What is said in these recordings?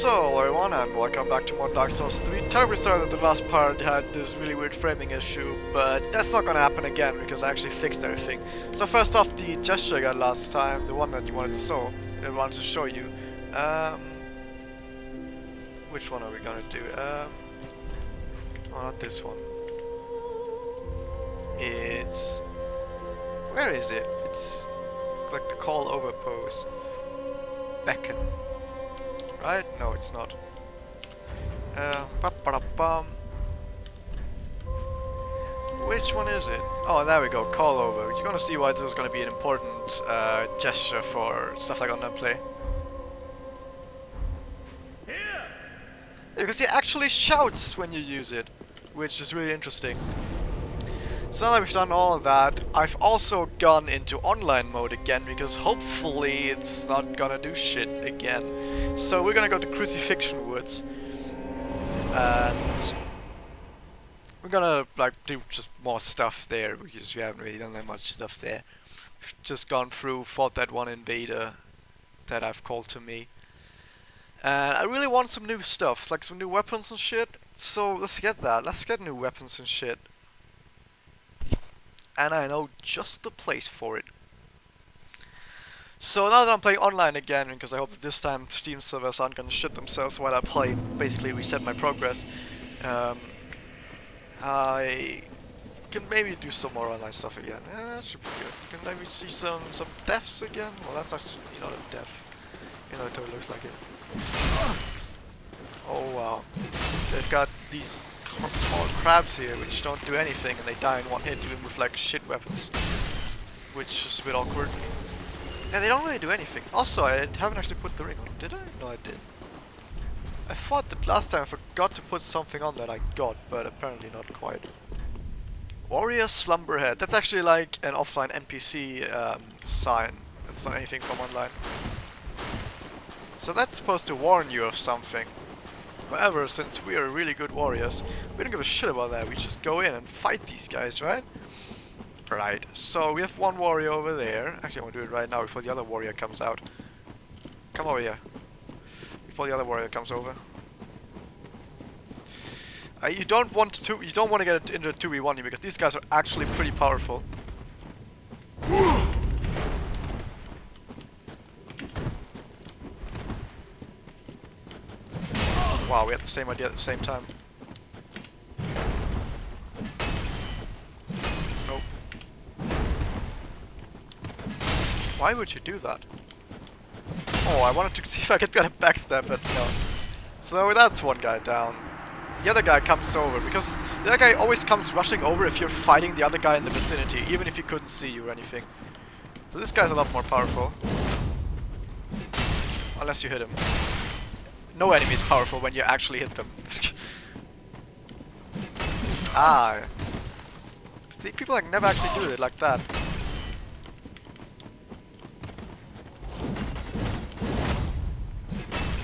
So, everyone, and welcome back to more Dark Souls 3. Terribly sorry that the last part had this really weird framing issue, but that's not gonna happen again because I actually fixed everything. So first off, the gesture I got last time, the one that you wanted to show you. Which one are we gonna do? Oh, not this one. It's... where is it? It's like the call over pose. Beckon. Right? No, it's not. Ba-ba-da-bum. Which one is it? Oh, there we go. Call over. You're gonna see why this is gonna be an important gesture for stuff like online play. Because it actually shouts when you use it, which is really interesting. So now that we've done all of that, I've also gone into online mode again, because hopefully it's not gonna do shit again. So we're gonna go to Crucifixion Woods, and we're gonna like do just more stuff there, because we haven't really done that much stuff there. We've just gone through, fought that one invader that I've called to me. And I really want some new stuff, like some new weapons and shit, so let's get that. Let's get new weapons and shit. And I know just the place for it. So now that I'm playing online again, because I hope that this time Steam servers aren't gonna shit themselves while I play, basically reset my progress, I can maybe do some more online stuff again. That should be good. Can maybe see some deaths again? Well, that's actually not a death. You know, it totally looks like it. Oh wow. They've got these small crabs here which don't do anything and they die in one hit even with like shit weapons, which is a bit awkward. Yeah, they don't really do anything. Also, I haven't actually put the ring on, did I? No, I did. I thought that last time I forgot to put something on that I got, but apparently not quite. Warrior Slumberhead. That's actually like an offline NPC sign. That's not anything from online. So that's supposed to warn you of something. However, since we are really good warriors, we don't give a shit about that. We just go in and fight these guys, right? Right. So we have one warrior over there. Actually, I want to do it right now before the other warrior comes out. Come over here. Before the other warrior comes over. You don't want to get it into a 2v1 here because these guys are actually pretty powerful. Wow, we had the same idea at the same time. Nope. Why would you do that? Oh, I wanted to see if I could get a backstab, but no. So that's one guy down. The other guy comes over, because the other guy always comes rushing over if you're fighting the other guy in the vicinity, even if he couldn't see you or anything. So this guy's a lot more powerful. Unless you hit him. No enemy is powerful when you actually hit them. Ah. People like never actually do it like that.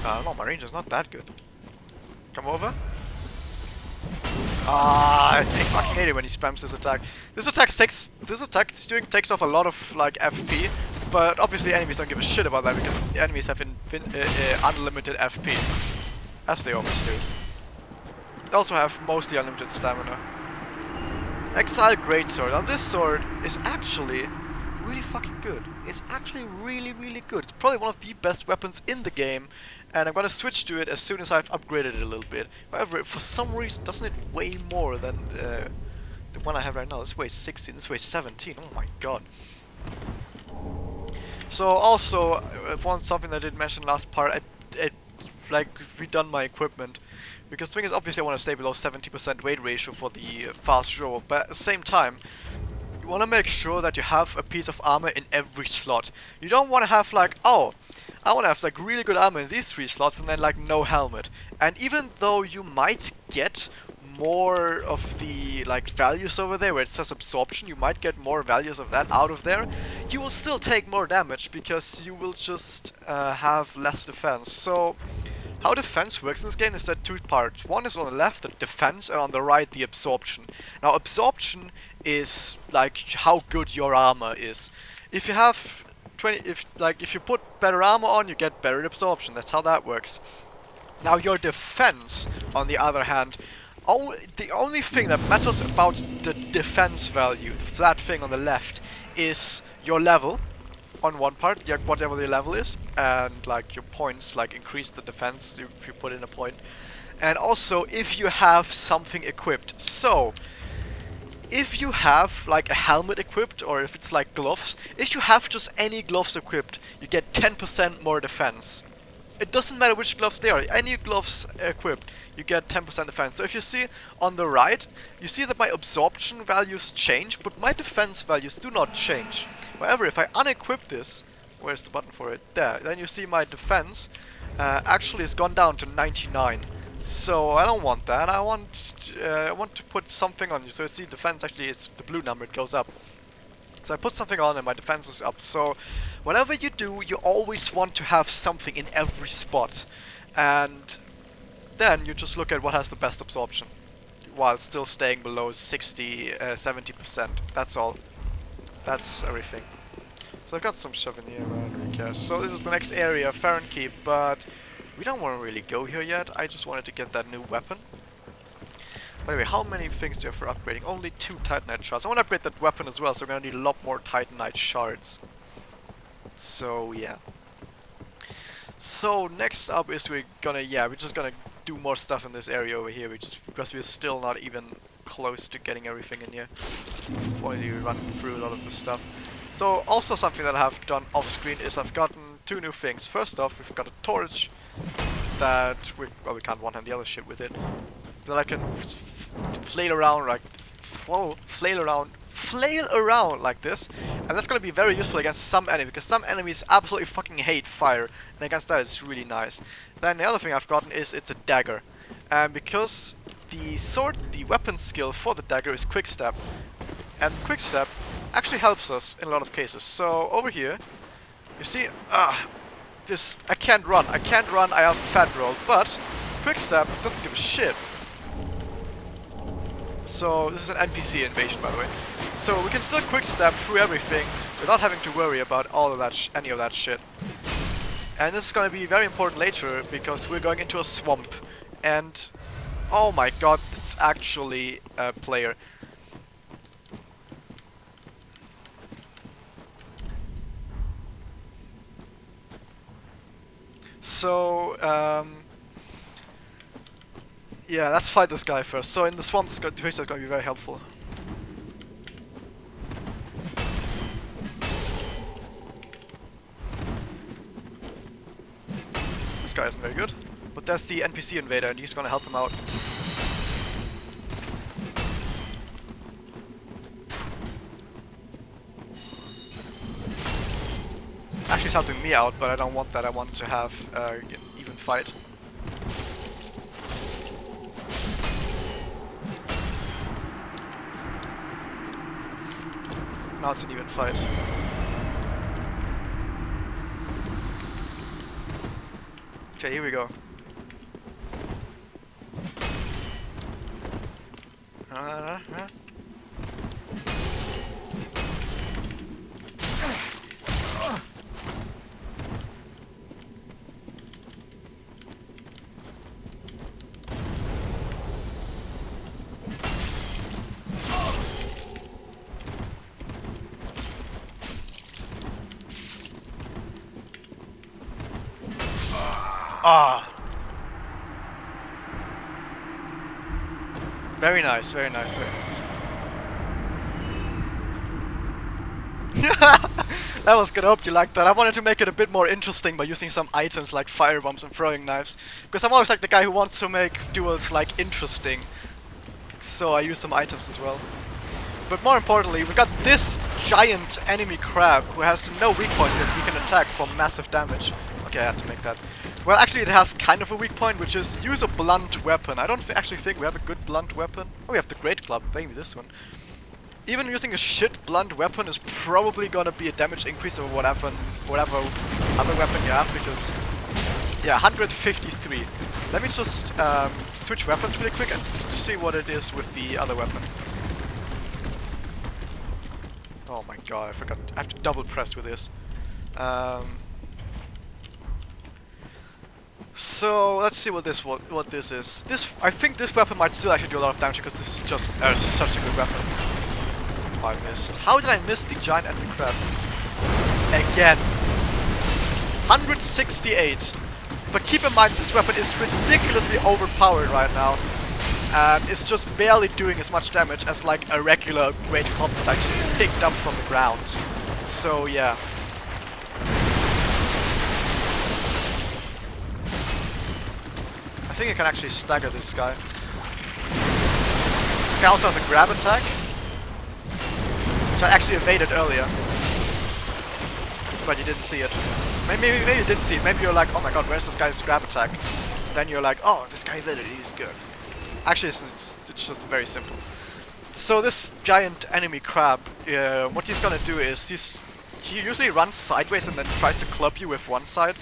No, my range is not that good. Come over. Ah, I fucking hate it when he spams this attack. This attack takes off a lot of like FP. But obviously enemies don't give a shit about that because the enemies have unlimited FP. As they always do. They also have mostly unlimited stamina. Exile Greatsword. Now this sword is actually really fucking good. It's actually really, really good. It's probably one of the best weapons in the game. And I'm gonna switch to it as soon as I've upgraded it a little bit. However, for some reason doesn't it weigh more than the one I have right now. This weighs 16, this weighs 17. Oh my god. So also, something I didn't mention last part, I like redone my equipment, because the thing is, obviously I want to stay below 70% weight ratio for the fast roll, but at the same time, you want to make sure that you have a piece of armor in every slot. You don't want to have like, oh, I want to have like really good armor in these 3 slots and then like no helmet. And even though you might get more of the like values over there where it says absorption, you might get more values of that out of there, you will still take more damage because you will just have less defense. So how defense works in this game is that 2 parts. One is on the left, the defense, and on the right, the absorption. Now absorption is like how good your armor is. If you have if you put better armor on, you get better absorption. That's how that works. Now your defense, on the other hand, the only thing that matters about the defense value, the flat thing on the left, is your level on one part, yeah, whatever the level is, and like your points like increase the defense if you put in a point. And also if you have something equipped. So if you have like a helmet equipped, or if it's like gloves, if you have just any gloves equipped, you get 10% more defense. It doesn't matter which gloves they are, any gloves equipped, you get 10% defense. So if you see on the right, you see that my absorption values change, but my defense values do not change. However, if I unequip this, where's the button for it? There, then you see my defense actually has gone down to 99. So I don't want that. I want to put something on you. So you see, defense actually is the blue number. It goes up. So I put something on and my defense is up. So whatever you do, you always want to have something in every spot, and then you just look at what has the best absorption, while still staying below 70%. That's all. That's everything. So I've got some stuff in here, I guess. So this is the next area, Keep, but we don't want to really go here yet. I just wanted to get that new weapon. By the way, how many things do you have for upgrading? Only 2 Titanite shards. I want to upgrade that weapon as well, so we're going to need a lot more Titanite shards. So, yeah. So, next up is we're just gonna do more stuff in this area over here, because we're still not even close to getting everything in here. We've only run through a lot of the stuff. So, also something that I have done off-screen is I've gotten 2 new things. First off, we've got a torch that we can't one-hand the other shit with it. That I can flail around like this, and that's gonna be very useful against some enemies, because some enemies absolutely fucking hate fire, and against that it's really nice. Then the other thing I've gotten is it's a dagger, and because the weapon skill for the dagger is quick step, and quick step actually helps us in a lot of cases. So over here, you see, I can't run, I have fat roll, but quick step doesn't give a shit. So this is an Npc invasion, by the way. So we can still quick step through everything without having to worry about all of that any of that shit. And this is going to be very important later, because we're going into a swamp. And oh my god, it's actually a player. So yeah, let's fight this guy first. So in the swamp, this is going to be very helpful. This guy isn't very good, but there's the Npc Invader, and he's going to help him out. Actually, he's helping me out, but I don't want that. I want to have an even fight. Now it's an even fight. Okay, here we go. Ah! Very nice, very nice, very nice. That was good, I hope you liked that. I wanted to make it a bit more interesting by using some items like fire bombs and throwing knives. Because I'm always like the guy who wants to make duels like interesting. So I use some items as well. But more importantly, we've got this giant enemy crab who has no weak point that we can attack for massive damage. Okay, I had to make that. Well, actually it has kind of a weak point, which is use a blunt weapon. I don't actually think we have a good blunt weapon. Oh, we have the Great Club, maybe this one. Even using a shit blunt weapon is probably gonna be a damage increase over whatever other weapon you have, because... yeah, 153. Let me just switch weapons really quick and see what it is with the other weapon. Oh my god, I forgot. I have to double press with this. So let's see what this is. I think this weapon might still actually do a lot of damage because this is just such a good weapon. Oh, I missed. How did I miss the giant enemy crab? Again. 168. But keep in mind this weapon is ridiculously overpowered right now. And it's just barely doing as much damage as like a regular great combat I just picked up from the ground. So yeah. I think I can actually stagger this guy. This guy also has a grab attack, which I actually evaded earlier. But you didn't see it. Maybe you did see it. Maybe you're like, oh my god, where's this guy's grab attack? Then you're like, oh, this guy evaded it, he's good. Actually, it's just very simple. So this giant enemy crab, what he's gonna do is he usually runs sideways and then tries to club you with one side.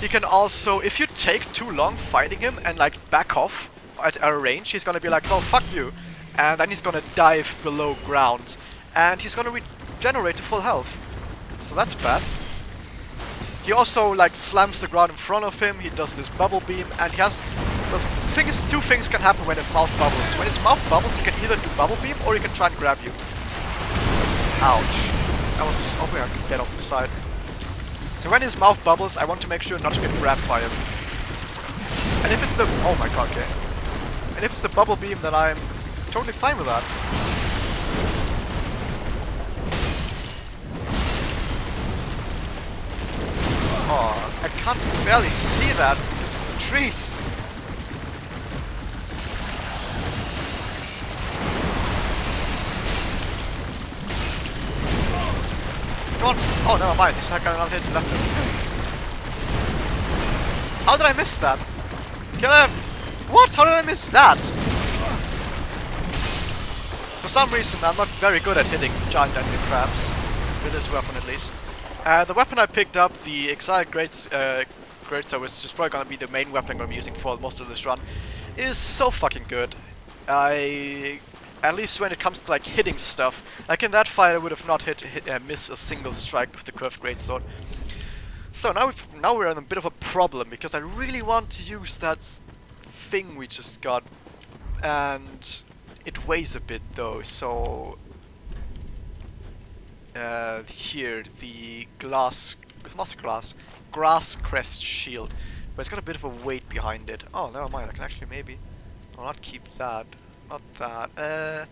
He can also, if you take too long fighting him and like back off at a range, he's gonna be like, oh fuck you, and then he's gonna dive below ground, and he's gonna regenerate to full health. So that's bad. He also like slams the ground in front of him. He does this bubble beam, and he has. The thing is, two things can happen when his mouth bubbles. When his mouth bubbles, he can either do bubble beam or he can try and grab you. Ouch! I was hoping I could get off the side. So when his mouth bubbles, I want to make sure not to get grabbed by him. And if it's the... oh my god, okay. And if it's the bubble beam, then I'm totally fine with that. Oh, I can't barely see that because of the trees. Come on. Oh, never mind. He's not gonna hit left. How did I miss that? Kill him! What? How did I miss that? For some reason, I'm not very good at hitting giant enemy crabs. With this weapon, at least. The weapon I picked up, the Exile Greatsword, which is probably gonna be the main weapon I'm gonna be using for most of this run, is so fucking good. At least when it comes to like hitting stuff, like in that fight I would have not missed a single strike with the curved greatsword. So now we're in a bit of a problem because I really want to use that thing we just got, and it weighs a bit though. So here the grass crest shield, but it's got a bit of a weight behind it. Oh, never mind. I can actually maybe, I'll not keep that. Not that.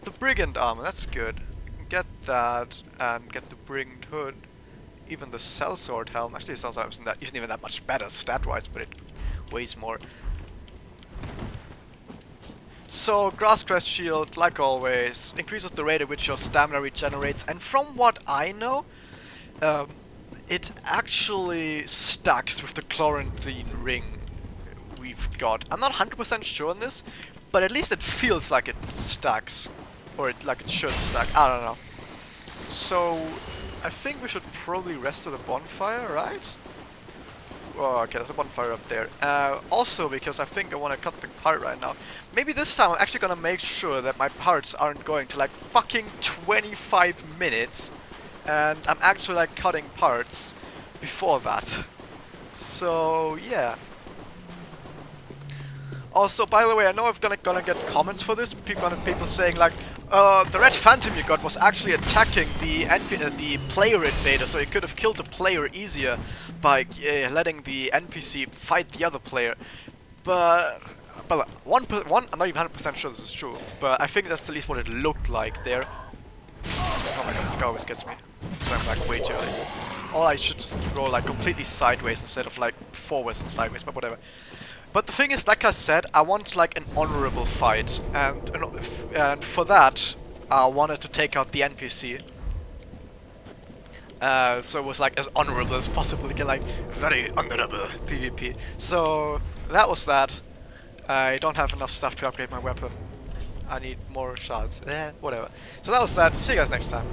The Brigand armor, that's good. I can get that and get the Brigand hood. Even the Sellsword helm. Actually, the Sellsword isn't even that much better stat-wise, but it weighs more. So, Grass Crest Shield, like always, increases the rate at which your stamina regenerates, and from what I know, it actually stacks with the Chlorantine ring we've got. I'm not 100% sure on this, but at least it feels like it stacks. Or like it should stack. I don't know. So, I think we should probably rest at the bonfire, right? Oh, okay, there's a bonfire up there. Also, because I think I want to cut the part right now. Maybe this time I'm actually gonna make sure that my parts aren't going to like fucking 25 minutes. And I'm actually like cutting parts before that. So, yeah. Also, by the way, I know I'm gonna get comments for this. People saying like, the red phantom you got was actually attacking the player invader, so you could have killed the player easier by letting the NPC fight the other player. But I'm not even 100% sure this is true, but I think that's at least what it looked like there. Oh my god, this guy always gets me. So I'm like way too early. Or I should just roll like completely sideways instead of like forwards and sideways, but whatever. But the thing is, like I said, I want like an honorable fight, and for that, I wanted to take out the NPC. So it was like as honorable as possible to get like very honorable PvP. So that was that. I don't have enough stuff to upgrade my weapon. I need more shots. Whatever. So that was that. See you guys next time.